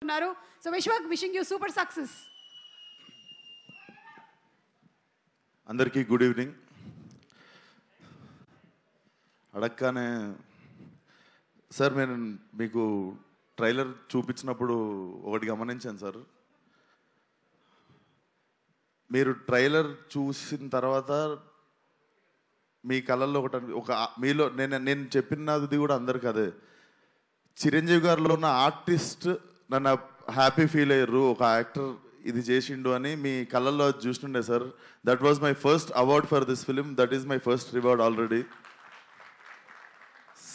So Vishwak, wishing you super success. అందరికీ good evening. అడగగానే sir నేను మీకు ట్రైలర్ చూపించినప్పుడు ఒకటి గమనించాను సార్. మీరు ట్రైలర్ చూసిన తర్వాత మీ కళల్లో ఒక మీలో నేను చెప్పినది కూడా అందరికి అదే, చిరంజీవి గారిలో ఉన్న ఆర్టిస్ట్ నన్ను హ్యాపీ ఫీల్ అయ్యారు, ఒక యాక్టర్ ఇది చేసిండు అని మీ కళ్ళల్లో చూస్తుండే sir. That was my first award for this film, that is my first reward already.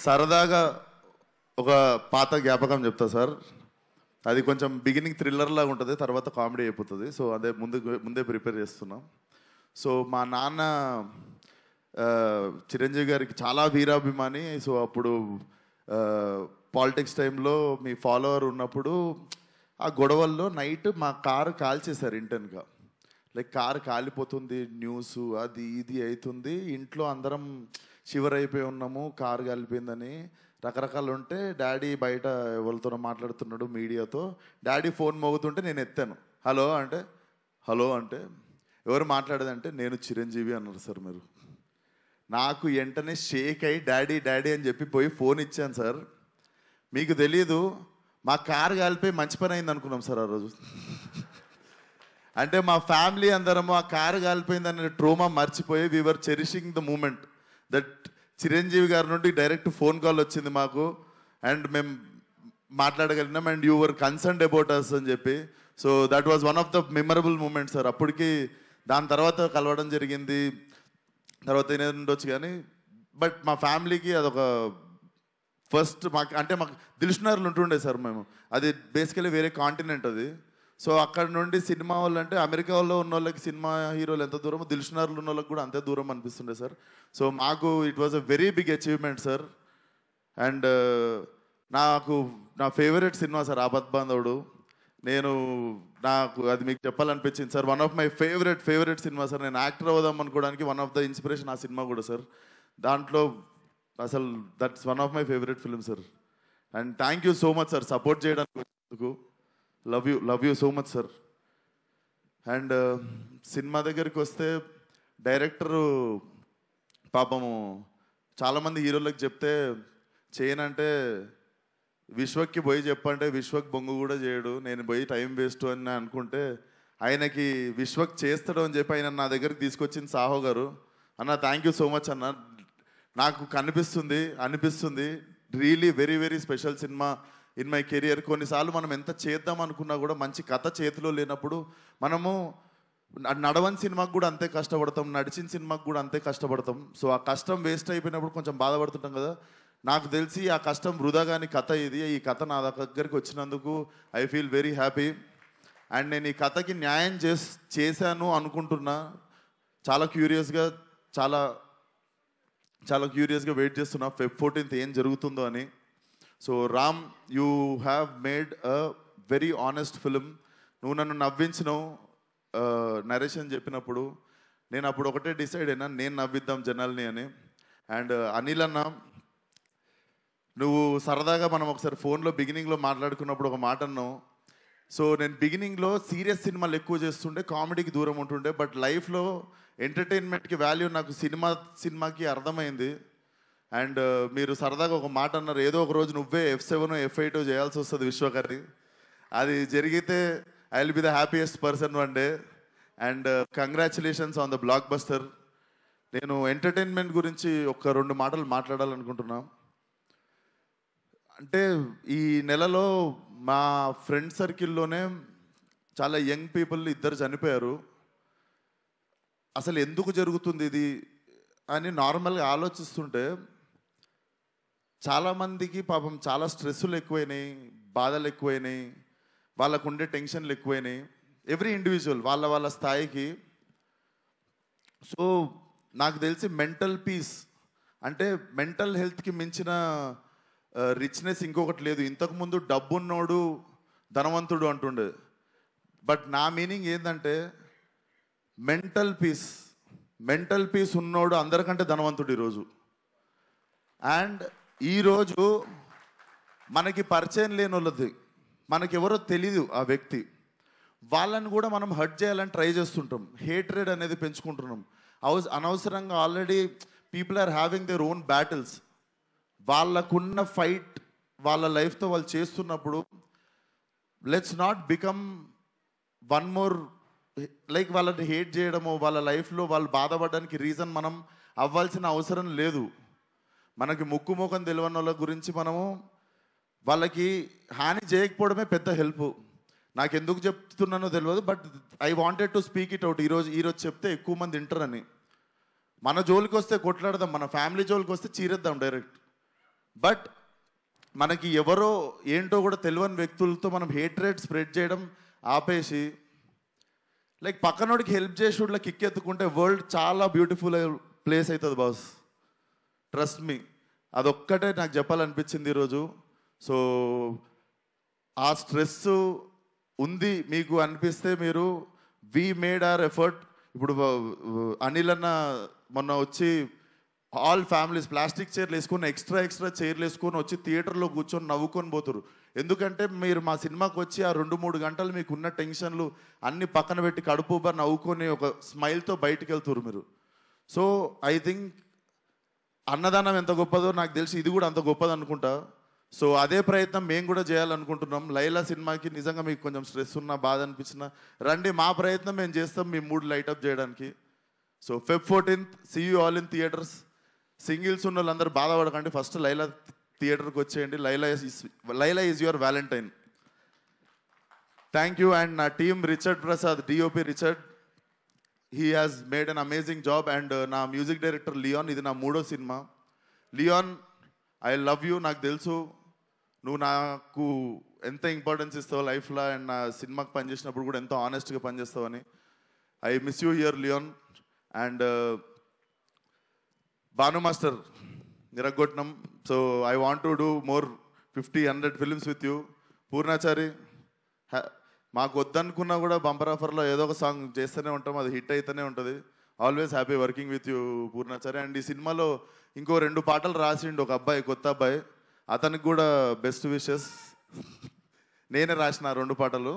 సరదాగా ఒక పాత జ్ఞాపకం చెప్తా సార్. అది కొంచెం బిగినింగ్ థ్రిల్లర్ లాగా ఉంటుంది, తర్వాత కామెడీ అయిపోతుంది. సో అదే ముందే ప్రిపేర్ చేస్తున్నాం. సో మా నాన్న చిరంజీవి గారికి చాలా వీరాభిమాని. సో అప్పుడు పాలిటిక్స్ టైంలో మీ ఫాలోవర్ ఉన్నప్పుడు ఆ గొడవల్లో నైట్ మా కారు కాల్చేశారు ఇంటెన్గా. లైక్ కారు కాలిపోతుంది, న్యూస్ అది ఇది అవుతుంది, ఇంట్లో అందరం షివర్ అయిపోయి ఉన్నాము, కారు కాలిపోయిందని రకరకాలు ఉంటే డాడీ బయట ఎవరితోనో మాట్లాడుతున్నాడు మీడియాతో. డాడీ ఫోన్ మోగుతుంటే నేను ఎత్తాను. హలో అంటే ఎవరు మాట్లాడేదంటే నేను చిరంజీవి అన్నారు సార్. మీరు నాకు వెంటనే షేక్ అయ్యి డాడీ అని చెప్పి పోయి ఫోన్ ఇచ్చాను సార్. మీకు తెలీదు, మా కారు కాలిపోయి మంచి పని అయింది అనుకున్నాం సార్ ఆ రోజు. అంటే మా ఫ్యామిలీ అందరము ఆ కారు కాలిపోయిందనే ట్రోమా మర్చిపోయి we are cherishing the moment that Chiranjeevi garu నుండి డైరెక్ట్ ఫోన్ కాల్ వచ్చింది మాకు అండ్ మేము మాట్లాడగలిగినాం and you were concerned about us అని చెప్పి. So that was one of the memorable moment sir. అప్పటికి దాని తర్వాత కలవడం జరిగింది, తర్వాత ఏదైనా ఉండొచ్చు కానీ బట్ మా ఫ్యామిలీకి అదొక ఫస్ట్ మాకు దిల్షునగర్లు ఉంటుండే సార్. మేము అది బేసికలీ వేరే కాంటినెంట్ అది. సో అక్కడ నుండి సినిమా వాళ్ళు అంటే అమెరికా వాళ్ళు ఉన్న వాళ్ళకి సినిమా హీరోలు ఎంత దూరమో దిల్షునగర్లు ఉన్న వాళ్ళకి కూడా అంతే దూరం అనిపిస్తుండే సార్. సో మాకు it was a very big achievement sir. And నా favourite cinema sir Aapadbandhavudu. నాకు అది మీకు చెప్పాలనిపించింది sir. One of my favourite cinema sir. నేను యాక్టర్ అవుదాం అనుకోవడానికి వన్ ఆఫ్ ద ఇన్స్పిరేషన్ ఆ సినిమా కూడా సార్. దాంట్లో అసలు that's one of my favourite film sir. And thank you so much sir support చేయడానికి. Love you so much sir. And cinema దగ్గరికి వస్తే డైరెక్టరు పాపము చాలామంది హీరోలకు చెప్తే చేయనంటే విశ్వక్కి పోయి చెప్పంటే విశ్వక్ బొంగు కూడా చేయడు, నేను పోయి టైం వేస్ట్ అని అనుకుంటే ఆయనకి విశ్వక్ చేస్తాడు అని చెప్పి ఆయన నా దగ్గరికి తీసుకొచ్చింది సాహో గారు. అన్న థ్యాంక్ యూ సో మచ్ అన్న. నాకు అనిపిస్తుంది really very very special cinema in my career. కొన్నిసార్లు మనం ఎంత చేద్దాం అనుకున్నా కూడా మంచి కథ చేతిలో లేనప్పుడు మనము నడవని సినిమాకు కూడా అంతే కష్టపడతాం, నడిచిన సినిమాకు కూడా అంతే కష్టపడతాం. సో ఆ కష్టం వేస్ట్ అయిపోయినప్పుడు కొంచెం బాధపడుతుంటాం కదా. నాకు తెలిసి ఆ కష్టం వృధా కాని కథ ఇది. ఈ కథ నా దగ్గరికి వచ్చినందుకు I feel very happy. And నేను ఈ కథకి న్యాయం చేశాను అనుకుంటున్నా. చాలా క్యూరియస్గా వెయిట్ చేస్తున్నా Feb 14th ఏం జరుగుతుందో అని. So Ram, you have made a very honest film. నువ్వు నన్ను నవ్వించినావు నరేషన్ చెప్పినప్పుడు. నేను అప్పుడు ఒకటే డిసైడ్ అయినా, నేను నవ్విద్దాం జనాల్ని అని. అండ్ అనిల్ అన్న, నువ్వు సరదాగా మనం ఒకసారి ఫోన్లో బిగినింగ్లో మాట్లాడుకున్నప్పుడు ఒక మాట అన్నావు. సో నేను బిగినింగ్లో సీరియస్ సినిమాలు ఎక్కువ చేస్తుండే, కామెడీకి దూరం ఉంటుండే. బట్ లైఫ్లో ఎంటర్టైన్మెంట్కి వాల్యూ నాకు సినిమాకి అర్థమైంది. అండ్ మీరు సరదాగా ఒక మాట అన్నారు, ఏదో ఒక రోజు నువ్వే F7 F8 చేయాల్సి వస్తుంది విశ్వకర్ని. అది జరిగితే I will be the happiest person one day. And congratulations on the block buster. నేను ఎంటర్టైన్మెంట్ గురించి ఒక 2 మాటలు మాట్లాడాలనుకుంటున్నా. అంటే ఈ నెలలో మా ఫ్రెండ్ సర్కిల్లోనే చాలా యంగ్ పీపుల్ 2 చనిపోయారు. అసలు ఎందుకు జరుగుతుంది ఇది అని నార్మల్గా ఆలోచిస్తుంటే చాలామందికి పాపం చాలా స్ట్రెస్సులు ఎక్కువైనాయి, బాధలు ఎక్కువైనాయి, వాళ్ళకు ఉండే టెన్షన్లు ఎక్కువైనాయి. ఎవ్రీ ఇండివిజువల్ వాళ్ళ స్థాయికి. సో నాకు తెలిసి మెంటల్ పీస్ అంటే మెంటల్ హెల్త్కి మించిన రిచ్నెస్ ఇంకొకటి లేదు. ఇంతకుముందు డబ్బున్నోడు ధనవంతుడు అంటుండే, బట్ నా మీనింగ్ ఏంటంటే మెంటల్ పీస్ ఉన్నోడు అందరికంటే ధనవంతుడు ఈరోజు. అండ్ ఈరోజు మనకి పరిచయం లేని వాళ్ళది మనకెవరో తెలీదు ఆ వ్యక్తి, వాళ్ళని కూడా మనం హర్ట్ చేయాలని ట్రై చేస్తుంటాం, హేట్రెడ్ అనేది పెంచుకుంటున్నాం. అనవసరంగా already people are having their own battles. వాళ్ళకున్న ఫైట్ వాళ్ళ లైఫ్తో వాళ్ళు చేస్తున్నప్పుడు let's not become one more, like వాళ్ళని హేట్ చేయడము, వాళ్ళ లైఫ్లో వాళ్ళు బాధపడడానికి రీజన్ మనం అవ్వాల్సిన అవసరం లేదు. మనకి ముక్కు ముఖం తెలియని వాళ్ళ గురించి మనము వాళ్ళకి హాని చేయకపోవడమే పెద్ద హెల్ప్. నాకు ఎందుకు చెప్తున్నానో తెలియదు, but I wanted to speak it out. ఈరోజు చెప్తే ఎక్కువ మంది వింటారని. మన జోలికి వస్తే కొట్లాడదాం, మన ఫ్యామిలీ జోలికి వస్తే చీరేద్దాం డైరెక్ట్. బట్ మనకి ఎవరో ఏంటో కూడా తెలియని వ్యక్తులతో మనం హేట్రేట్ స్ప్రెడ్ చేయడం ఆపేసి, లైక్ పక్కనోడికి హెల్ప్ చేసుడులో కిక్ ఎత్తుకుంటే వరల్డ్ చాలా బ్యూటిఫుల్ ప్లేస్ అవుతుంది బాస్, ట్రస్ట్ మీ. అదొక్కటే నాకు చెప్పాలనిపించింది ఈరోజు. సో ఆ స్ట్రెస్ ఉంది మీకు అనిపిస్తే మీరు వి మేడ్ అవర్ ఎఫర్ట్. ఇప్పుడు అనిల్ అన్న మొన్న వచ్చి ఆల్ ఫ్యామిలీస్ ప్లాస్టిక్ చైర్లు వేసుకొని ఎక్స్ట్రా చైర్లు వేసుకొని వచ్చి థియేటర్లో కూర్చొని నవ్వుకొని పోతారు. ఎందుకంటే మీరు మా సినిమాకి వచ్చి ఆ 2-3 గంటలు మీకు ఉన్న టెన్షన్లు అన్ని పక్కన పెట్టి కడుపుబా నవ్వుకొని ఒక స్మైల్తో బయటికి వెళ్తారు మీరు. సో ఐ థింక్ అన్నదానం ఎంత గొప్పదో నాకు తెలిసి ఇది కూడా అంత గొప్పది అనుకుంటా. సో అదే ప్రయత్నం మేము కూడా చేయాలనుకుంటున్నాం. లైలా సినిమాకి నిజంగా మీకు కొంచెం స్ట్రెస్ ఉన్నా, బాధ అనిపించినా రండి, మా ప్రయత్నం మేము చేస్తాం మీ మూడ్ లైటప్ చేయడానికి. So Feb 14th see you all in theatres. Singles ఉన్న వాళ్ళందరూ బాధపడకండి, ఫస్ట్ లైలా థియేటర్కి వచ్చేయండి. Laila is your valentine. Thank you. And నా team Richard Prasad, DOP Richard, he has made an amazing job. And నా మ్యూజిక్ డైరెక్టర్ లియాన్, ఇది నా 3వ సినిమా. Leon, I love you. నాకు తెలుసు నువ్వు నాకు ఎంత ఇంపార్టెన్స్ ఇస్తావు లైఫ్లో, అండ్ నా సినిమాకి పనిచేసినప్పుడు కూడా ఎంతో ఆనెస్ట్గా పనిచేస్తావని. I miss you here Leon. And Bhanu master నిరగొట్టినం. So I want to do more 50-100 films with you. Purnachari, మాకు వద్దనుకున్నా కూడా బంపర్ ఆఫర్లో ఏదో ఒక సాంగ్ చేస్తూనే ఉంటాం, అది హిట్ అయితేనే ఉంటుంది. Always happy working with you Purnachari. And ఈ సినిమాలో ఇంకో 2 పాటలు రాసిండు ఒక అబ్బాయి, కొత్త అబ్బాయి, అతనికి కూడా బెస్ట్ విషెస్. నేనే రాసిన 2 పాటలు.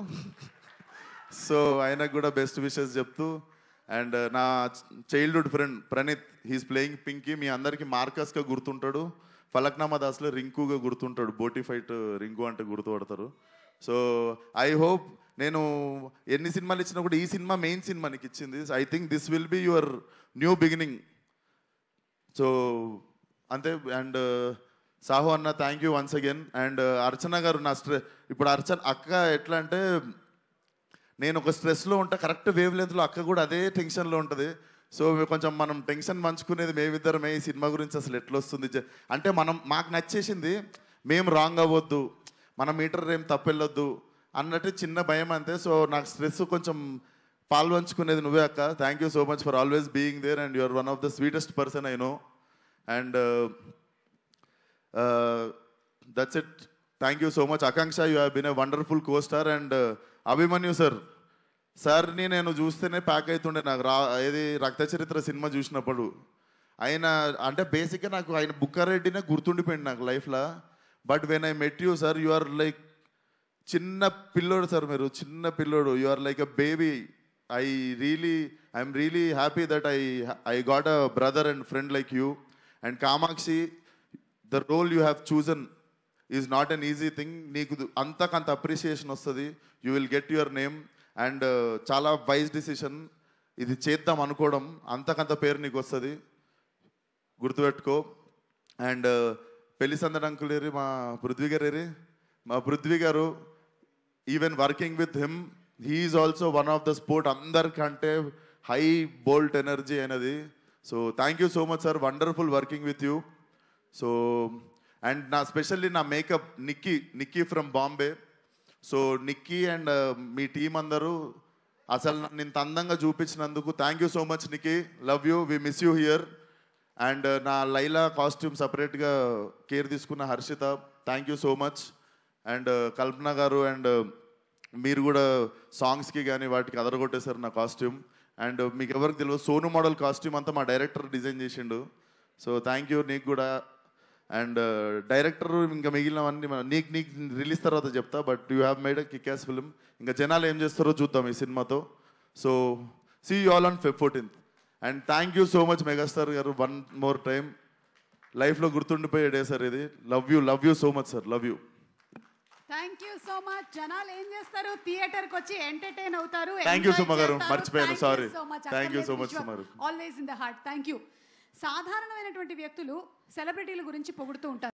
సో ఆయనకు కూడా బెస్ట్ విషెస్ చెప్తూ. అండ్ నా childhood friend Praneeth, he's playing Pinky. మీ అందరికీ మార్కస్గా గుర్తుంటాడు, ఫలక్నామా దాస్లో రింకుగా గుర్తుంటాడు, బోటీ ఫైట్ రింకు అంటే గుర్తుపడతారు. సో ఐ హోప్ నేను ఎన్ని సినిమాలు ఇచ్చినా కూడా ఈ సినిమా మెయిన్ సినిమా నీకు ఇచ్చింది. I think this will be your new beginning. So అంతే. అండ్ సాహు అన్న, thank you once again. And Archana garu, నా ఇప్పుడు అక్క ఎట్లా అంటే, నేను ఒక స్ట్రెస్లో ఉంటా, కరెక్ట్ వేవ్ లెంత్లో అక్క కూడా అదే టెన్షన్లో ఉంటుంది. సో కొంచెం మనం టెన్షన్ పంచుకునేది మేమిద్దరమే. ఈ సినిమా గురించి అసలు ఎట్లా వస్తుంది అంటే, మాకు నచ్చేసింది, మేము రాంగ్ అవ్వద్దు, మన మీటర్ ఏం తప్పెళ్ళొద్దు అన్నట్టు చిన్న భయం అంతే. సో నాకు స్ట్రెస్ కొంచెం పాల్పంచుకునేది నువ్వే అక్క. Thank you so much for always being there. And you're one of the sweetest person I know. And that's it. Thank you so much. Akanksha, you have been a wonderful costar. And Abhimanyu సార్ని నేను చూస్తేనే pack అవుతుండే. నాకు ఏది రక్త చరిత్ర cinema చూసినప్పుడు ఆయన అంటే బేసిక్గా నాకు ఆయన బుక్కారెడ్డినే గుర్తుండిపోయింది నాకు లైఫ్లో. But when I met you sir, you are like చిన్న పిల్లోడు సార్, మీరు చిన్న పిల్లోడు. You are like a baby. I'm really happy that I got a brother and friend like you. And Kamakshi, the role you have chosen is not an easy thing. నీకు అంతకంత appreciation వస్తుంది, you will get your name. And చాలా wise decision ఇది చేద్దాం అనుకోవడం, అంతకంత పేరు నీకు వస్తుంది, గుర్తుపెట్టుకో. అండ్ పెళ్లి సందడి అంకుల్ ఏరి, మా Prithvi garu, even working with him, he is also one of the sport. అందరికంటే హై బోల్ట్ ఎనర్జీ అనేది. So thank you so much sir, wonderful working with you. So and specially నా makeup Nikki from Bombay. So Nikki and మీ team అందరూ అసలు నన్ను ఇంత అందంగా చూపించినందుకు thank you so much Nikki, love you, we miss you here. And నా Laila costume సపరేట్గా కేర్ తీసుకున్న Harshita, thank you so much. And కల్పన గారు, అండ్ మీరు కూడా సాంగ్స్కి కానీ వాటికి అదరగొట్టేశారు నా కాస్ట్యూమ్. అండ్ మీకు ఎవరికి తెలియదు, సోను మోడల్ కాస్ట్యూమ్ అంతా మా డైరెక్టర్ డిజైన్ చేసిండు. సో థ్యాంక్ యూ నీకు కూడా. అండ్ డైరెక్టర్ ఇంకా మిగిలినవన్నీ నీకు రిలీజ్ తర్వాత చెప్తా, but you have made a kick ass film. ఇంకా జనాలు ఏం చేస్తారో చూద్దాం ఈ సినిమాతో. So see you all on Feb 14th. And thank you so much megastar గారు, వన్ మోర్ టైం. లైఫ్లో గుర్తుండిపోయే డే సార్ ఇది. Love you so much sir, love you. Thank you so much. జనాలు ఏం చేస్తారు, థియేటర్కి వచ్చి ఎంటర్టైన్ అవుతారు. థ్యాంక్ యూ సుమ గారు, మర్చిపోయాను, sorry. Thank you so much Suma garu. Always in the heart. Thank you. సాధారణమైనటువంటి వ్యక్తులు సెలబ్రిటీల గురించి పొగుడుతూ ఉంటారు.